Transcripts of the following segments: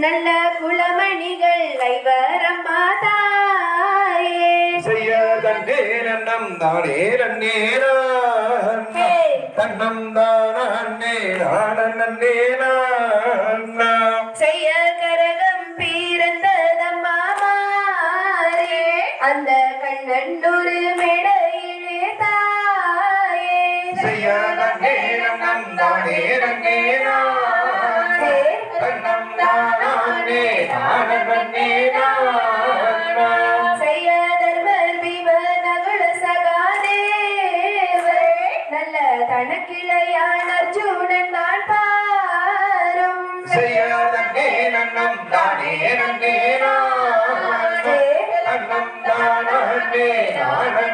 நல்ல குலமணிகள் ஐவரம்மா தாயே செய்ய தன்னே நன்னம் தானே நன்னேனா தன்னம் தானே நன்னே செய்ய கரகம் பீரந்ததம்மா மாறே அந்த கண்ணன்னூர் மேடையிலே தாயே செய்ய தன்னே நன்னம் தானே நன்னேனா தன்னம் தானே நன்னே செய்ய தர்மர் பீமநகுல சகாதேவர் நல்ல தனக்கிளையான் அர்ஜுனன் தான் பாரும் செய்ய தன்னே நன்னம் தானே நன்னேனா தன்னம் தானே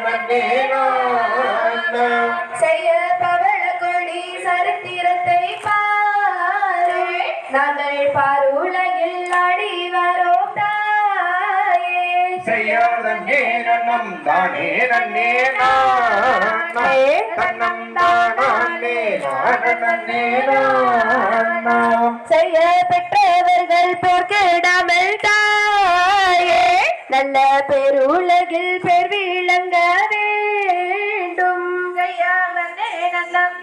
நன்னே செய்ய பவள கொடி சரித்திரத்தை பாரு நாங்கள் பாருலகில் ஆடி வரோம் தாயே செய்ய தன்னே நன்னம் தானே நன்னே தன்னம் தானே நன்னே செய்ய பெற்றவர்கள் போர்க்கிடாமல் தாயே நல்ல பெருலகில் பெர் விளங்க வேண்டும் செய்ய வந்தே நல்லம்